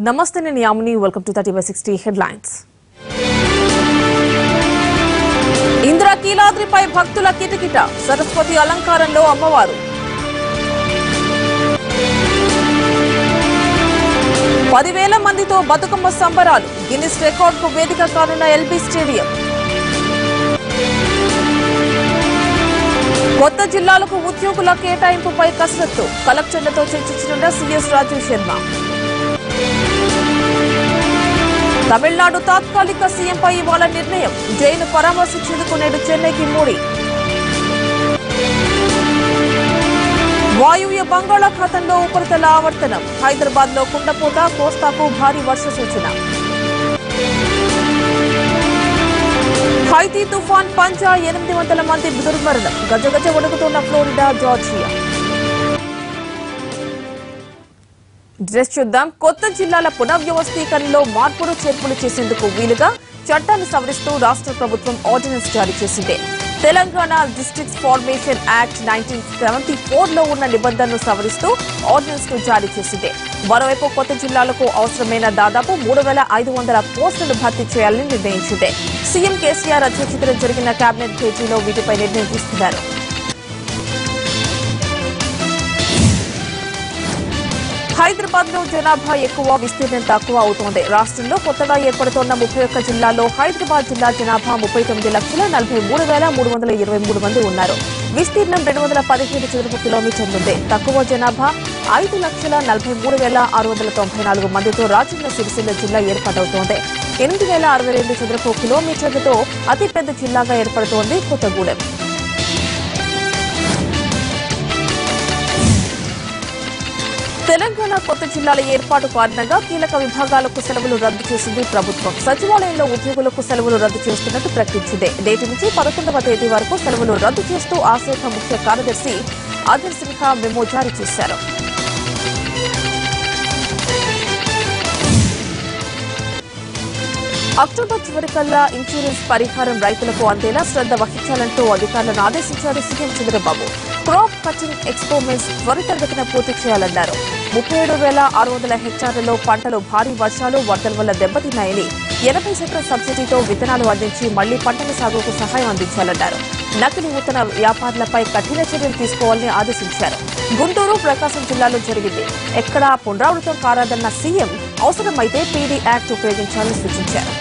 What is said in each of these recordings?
Namaste and Yamuni, welcome to 30/60 headlines. Indra Kiladripai Bhaktula Kitakita, Saraswati Alankaranlo Ammavaru. 10,000 మందితో బతుకమ్మ సంబరాలు Guinness record కు వేదిక కానున్న ఎల్బీ స్టేడియం. కొత్త జిల్లాలకు ఉద్యోగుల కేటాయింపుపై కసరత్తు కలెక్టర్లతో చర్చించనున్న సీఎస్ రాజీవ్ శర్మ. తమిళనాడు తాత్కాలిక సీఎంపై ఇవాళ నిర్ణయం జైలు పరామర్శించేందుకు నేడు చెన్నైకి మోడీ. వాయువ్య బంగాళాఖాతంలో ఉపరితల ఆవర్తనం హైదరాబాద్ లో కుండపోత కోస్తాకు భారీ వర్ష సూచన. హైతీ తుఫాన్ పంజా 800 మంది దుర్మరణం గజగజ వణుకుతున్న ఫ్లోరిడా జార్జియా. డ్రెస్ చూద్దాం. కొత్త జిల్లాల పునర్వ్యవస్థీకరణలో మార్పులు చేర్పులు చేసేందుకు వీలుగా చట్టాన్ని సవరిస్తూ రాష్ట్ర ప్రభుత్వం ఆర్డినెన్స్ జారీ చేసింది. తెలంగాణ డిస్ట్రిక్ట్స్ ఫార్మేషన్ యాక్ట్ 1974 లో ఉన్న నిబంధనను సవరిస్తూ ఆర్డినెన్స్ ను జారీ చేసింది. మరోవైపు కొత్త జిల్లాలకు అవసరమైన దాదాపు 3,500 పోస్టులు భర్తీ చేయాలని నిర్ణయించింది. సీఎం కేసీఆర్ అధ్యక్షతన జరిగిన కేబినెట్ భేటీలో వీటిపై నిర్ణయం తీసుకున్నారు. హైదరాబాద్ లో జనాభా ఎక్కువ, విస్తీర్ణం తక్కువ అవుతోంది. రాష్ట్రంలో కొత్తగా ఏర్పడుతోన్న 31 జిల్లాల్లో హైదరాబాద్ జిల్లా జనాభా 39,43,323 మంది ఉన్నారు. విస్తీర్ణం 217 చదరపు కిలోమీటర్లుంది. తక్కువ జనాభా 5,43,694 మందితో రాజన్న సిరిసిల్ల జిల్లా ఏర్పాటవుతోంది. 8,062 చదరపు కిలోమీటర్లతో అతిపెద్ద జిల్లాగా ఏర్పడుతోంది కొత్తగూడెం. తెలంగాణ కొత్త జిల్లాల ఏర్పాటు కారణంగా కీలక విభాగాలకు సెలవులు రద్దు చేసింది ప్రభుత్వం. సచివాలయంలో ఉద్యోగులకు సెలవులు రద్దు చేస్తున్నట్టు ప్రకటించింది. నేటి నుంచి 11వ తేదీ వరకు సెలవులు రద్దు చేస్తూ ఆ శాఖ ముఖ్య కార్యదర్శి ఆదిల్ సిన్హా మెమో జారీ చేశారు. అక్టోబర్ చివరికల్లా ఇన్సూరెన్స్ పరిహారం రైతులకు అందేలా శ్రద్ధ వహించాలంటూ అధికారులను ఆదేశించారు CM Chandrababu. Crop cutting experiments త్వరితగతిన పూర్తి చేయాలన్నారు. 37,600 హెక్టార్లలో పంటలు భారీ వర్షాలు వరదల వల్ల దెబ్బతిన్నాయని 80% సబ్సిడీతో విత్తనాలు అందించి మళ్లీ పంటల సాగుకు సహాయం అందించాలన్నారు. నకిలీ విత్తన వ్యాపారులపై కఠిన చర్యలు తీసుకోవాలని ఆదేశించారు. గుంటూరు, ప్రకాశం జిల్లాలో జరిగింది ఎక్కడా పునరావృతం కారాదన్న సీఎం అవసరమైతే పీడీ యాక్ట్ ఉపయోగించాలని సూచించారు.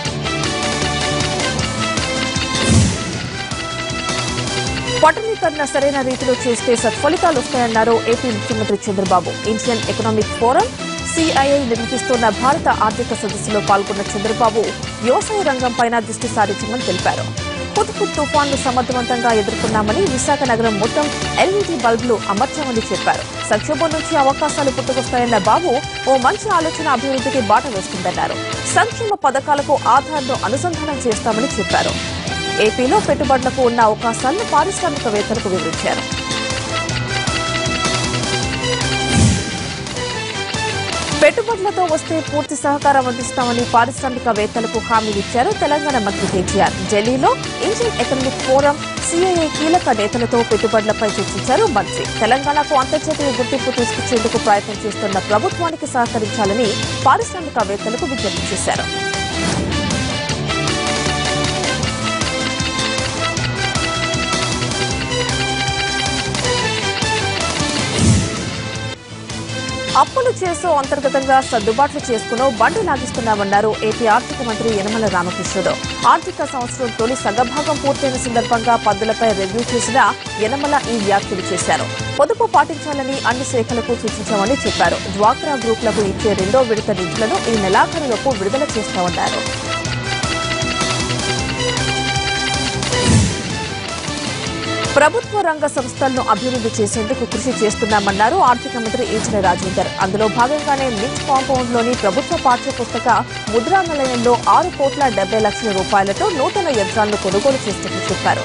పట్టణీకరణ సరైన రీతిలో చేస్తే సత్ఫలితాలు వస్తాయన్నారు ఏపీ ముఖ్యమంత్రి Chandrababu. Indian economic forum CII నిర్వహిస్తున్న భారత ఆర్థిక సదస్సులో పాల్గొన్న చంద్రబాబు వ్యవసాయ రంగంపై దృష్టి సారించమని తెలిపారు. హుద్హుద్ తుఫాన్ను సమర్థవంతంగా ఎదుర్కొన్నామని, విశాఖ నగరం మొత్తం ఎల్ఈడీ బల్బులు అమర్చామని చెప్పారు. సంక్షోభం నుంచి అవకాశాలు పుట్టుకొస్తాయన్న బాబు ఓ మంచి ఆలోచన అభివృద్ధికి బాట వేస్తుందన్నారు. సంక్షేమ పథకాలకు ఆధార్ను అనుసంధానం చేస్తామని చెప్పారు. ఏపీలో పెట్టుబడులకు ఉన్న అవకాశాలను పారిశ్రామికవేత్తలకు వివరించారు. పెట్టుబడులతో వస్తే పూర్తి సహకారం అందిస్తామని పారిశ్రామికవేత్తలకు హామీలిచ్చారు తెలంగాణ మంత్రి కేటీఆర్. ఢిల్లీలో ఇండియన్ ఎకనామిక్ ఫోరం సిఐఐ కీలక నేతలతో పెట్టుబడులపై చర్చించారు మంత్రి. తెలంగాణకు అంతర్జాతీయ గుర్తింపు తీసుకొచ్చేందుకు ప్రయత్నం చేస్తున్న ప్రభుత్వానికి సహకరించాలని పారిశ్రామికవేత్తలకు విజ్ఞప్తి చేశారు. అప్పులు చేసో అంతర్గతంగా సర్దుబాట్లు చేసుకునో బండి లాగిస్తున్నామన్నారు ఏపీ ఆర్థిక మంత్రి యనమల రామకృష్ణుడు. ఆర్థిక సంవత్సరం తొలి సగభాగం పూర్తయిన సందర్భంగా పద్దులపై రివ్యూ చేసిన యనమల ఈ వ్యాఖ్యలు చేశారు. పొదుపు పాటించాలని అన్ని శాఖలకు సూచించామని చెప్పారు. డ్వాక్రా గ్రూపులకు ఇచ్చే 2వ విడత నిధులను ఈ నెలాఖరులోపు విడుదల చేస్తామన్నారు. ప్రభుత్వ రంగ సంస్థలను అభివృద్ది చేసేందుకు కృషి చేస్తున్నామన్నారు ఆర్థిక మంత్రి ఈటెల రాజేందర్. అందులో భాగంగానే మింట్ కాంపౌండ్లోని ప్రభుత్వ పాఠ్య పుస్తక ముద్రణాలయంలో 6,70,00,000 రూపాయలతో నూతన యంత్రాలను కొనుగోలు చేసినట్లు చెప్పారు.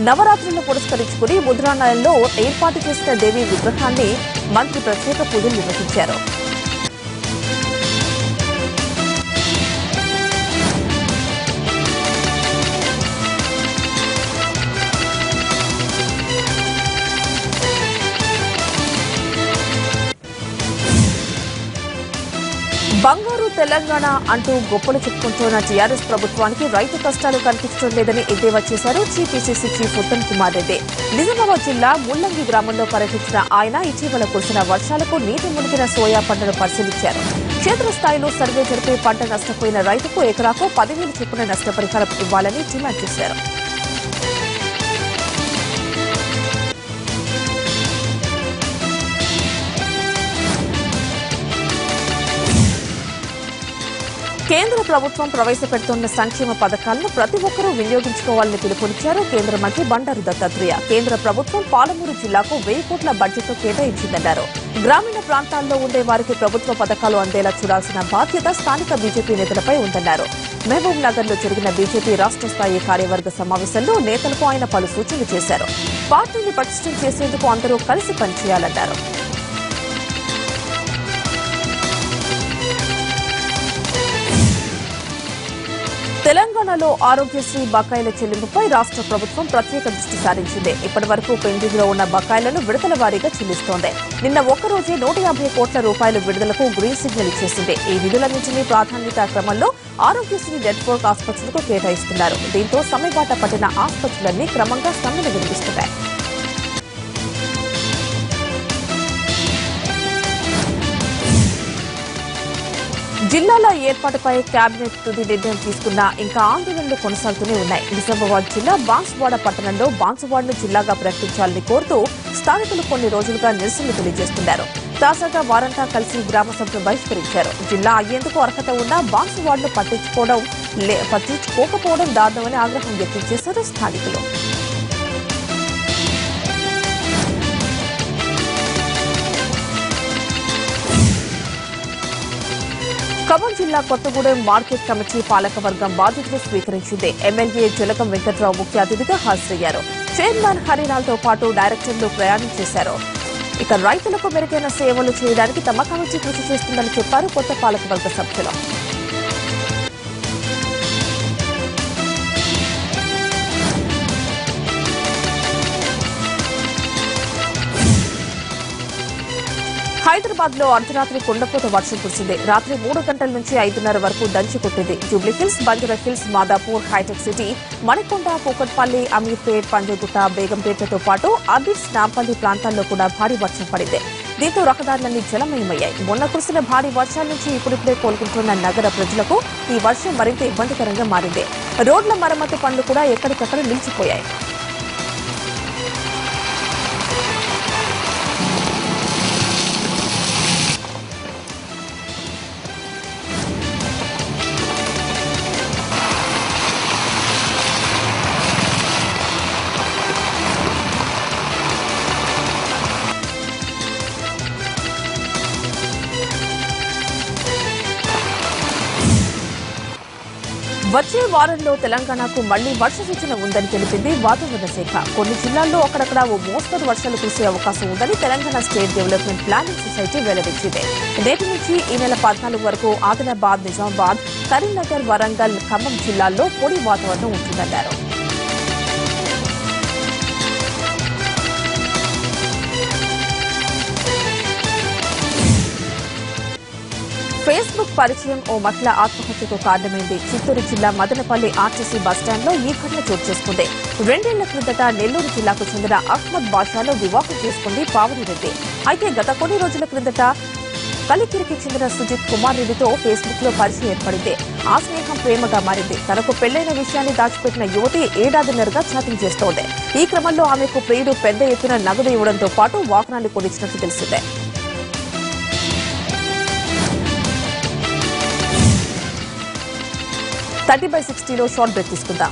నవరాత్రులను పురస్కరించుకుని ముద్రణాలయంలో ఏర్పాటు చేసిన దేవి విగ్రహాన్ని మంత్రి ప్రత్యేక పూజలు నిర్వహించారు. బంగారు తెలంగాణ అంటూ గొప్పలు చెప్పుకుంటున్న టీఆర్ఎస్ ప్రభుత్వానికి రైతు కష్టాలు కనిపించడం లేదని ఎద్దేవా చేశారు టీపీసీసీ చీఫ్ ఉత్తమ్ కుమార్ రెడ్డి. నిజామాబాద్ జిల్లా ముల్లంగి గ్రామంలో పర్యటించిన ఆయన ఇటీవల కురిసిన వర్షాలకు నీటి మునిగిన సోయా పంటను పరిశీలించారు. క్షేత్రస్థాయిలో సర్వే జరిపి పంట నష్టపోయిన రైతుకు ఎకరాకు 10,000 చొప్పున నష్టపరిహారం ఇవ్వాలని డిమాండ్ చేశారు. కేంద్ర ప్రభుత్వం ప్రవేశపెడుతున్న సంక్షేమ పథకాలను ప్రతి ఒక్కరూ వినియోగించుకోవాలని పిలుపునిచ్చారు కేంద్ర మంత్రి బండారు దత్తాత్రేయ. కేంద్ర ప్రభుత్వం పాలమూరు జిల్లాకు 1000 కోట్ల బడ్జెట్ కేటాయించిందన్నారు. గ్రామీణ ప్రాంతాల్లో ఉండే వారికి ప్రభుత్వ పథకాలు అందేలా చూడాల్సిన బాధ్యత స్థానిక బీజేపీ నేతలపై ఉందన్నారు. మహబూబ్ నగర్ లో జరిగిన బీజేపీ రాష్ట్ర స్థాయి కార్యవర్గ సమావేశంలో నేతలకు ఆయన పలు సూచనలు చేశారు. పార్టీని పటిష్టం చేసేందుకు అందరూ కలిసి పనిచేయాలన్నారు. తెలంగాణలో ఆరోగ్యశ్రీ బకాయిల చెల్లింపుపై రాష్ట్ర ప్రభుత్వం ప్రత్యేక దృష్టి సారించింది. ఇప్పటి వరకు పెండింగ్ లో ఉన్న బకాయిలను విడతల వారీగా చెల్లిస్తోంది. నిన్న ఒక్కరోజే 150 కోట్ల రూపాయల విడుదలకు గ్రీన్ సిగ్నల్ ఇచ్చేసింది. ఈ నిధులన్నింటినీ ప్రాధాన్యత క్రమంలో ఆరోగ్యశ్రీ నెట్వర్క్ ఆసుపత్రులకు కేటాయిస్తున్నారు. దీంతో సమ్మెబాట పట్టిన ఆసుపత్రులన్నీ క్రమంగా సమ్మెను వినిపిస్తున్నాయి. జిల్లాల ఏర్పాటుపై కేబినెట్ తుది నిర్ణయం తీసుకున్నా ఇంకా ఆందోళనలు కొనసాగుతూనే ఉన్నాయి. నిజామాబాద్ జిల్లా బాన్సువాడ పట్టణంలో బాన్సువాడను జిల్లాగా ప్రకటించాలని కోరుతూ స్థానికులు కొన్ని రోజులుగా నిరసనలు తెలియజేస్తున్నారు. తాజాగా వారంతా కలిసి గ్రామ సభను బహిష్కరించారు. జిల్లా అయ్యేందుకు అర్హత ఉన్నా బాన్సువాడను పట్టించుకోకపోవడం దారుణమని ఆగ్రహం వ్యక్తం చేశారు స్థానికులు. ఖమ్మం జిల్లా కొత్తగూడెం మార్కెట్ కమిటీ పాలకవర్గం బాధ్యతలు స్వీకరించింది. ఎమ్మెల్యే జలకం వెంకట్రావు ముఖ్య అతిథిగా హాజరయ్యారు. చైర్మన్ హరిలాల్తో పాటు డైరెక్టర్లు ప్రయాణం చేశారు. ఇక రైతులకు మెరుగైన సేవలు చేయడానికి తమ కమిటీ కృషి చేస్తుందని చెప్పారు కొత్త పాలకవర్గ సభ్యులు. హైదరాబాద్ లో అర్ధరాత్రి కుండపోత వర్షం కురిసింది. రాత్రి 3 గంటల నుంచి 5:30 వరకు దంచి కొట్టింది. జూబ్లీహిల్స్, బంజారా హిల్స్, మాదాపూర్, హైటెక్ సిటీ, మణికొండ, కూకట్పల్లి, అమీర్పేట్, పంజగుట్ట, బేగంపేటతో పాటు అబిడ్స్, నాంపల్లి ప్రాంతాల్లో కూడా భారీ వర్షం పడింది. దీంతో రహదారులన్నీ జలమయమయ్యాయి. మొన్న కురిసిన భారీ వర్షాల నుంచి ఇప్పుడిప్పుడే కోలుకుంటున్న నగర ప్రజలకు ఈ వర్షం మరింత ఇబ్బందికరంగా మారింది. రోడ్ల మరమ్మతు పనులు కూడా ఎక్కడికక్కడ నిలిచిపోయాయి. వచ్చే వారంలో తెలంగాణకు మళ్లీ వర్ష సూచన ఉందని తెలిపింది వాతావరణ శాఖ. కొన్ని జిల్లాల్లో అక్కడక్కడ ఓ మోస్తరు వర్షాలు కురిసే అవకాశం ఉందని Telangana state development planning society వెల్లడించింది. నేటి నుంచి ఈ నెల 14 వరకు ఆదిలాబాద్, నిజామాబాద్, కరీంనగర్, వరంగల్, ఖమ్మం జిల్లాల్లో పొడి వాతావరణం ఉంటుందన్నారు. ఫేస్బుక్ పరిచయం ఓ మహిళ ఆత్మహత్యకు కారణమైంది. చిత్తూరు జిల్లా మదనపల్లి ఆర్టీసీ బస్టాండ్లో ఈ ఘటన చోటు చేసుకుంది. 2 ఏళ్ల క్రిందట నెల్లూరు జిల్లాకు చెందిన అహ్మద్ బాషాను వివాహం చేసుకుంది పావని రెడ్డి. అయితే గత కొన్ని రోజుల క్రిందట కలికిరికి చెందిన సుజిత్ కుమార్ రెడ్డితో ఫేస్బుక్ లో పరిచయం ఏర్పడింది. ఆ స్నేహం ప్రేమగా మారింది. తనకు పెళ్లైన విషయాన్ని దాచిపెట్టిన యువతి ఏడాదిన్నరగా చాటింగ్ చేస్తోంది. ఈ క్రమంలో ఆమెకు ప్రియుడు పెద్ద ఎత్తున నగదు ఇవ్వడంతో పాటు వాహనాన్ని కొనిచ్చినట్లు తెలిసిందే. 30/60లో షార్ట్ బ్రేక్ తీసుకుందాం.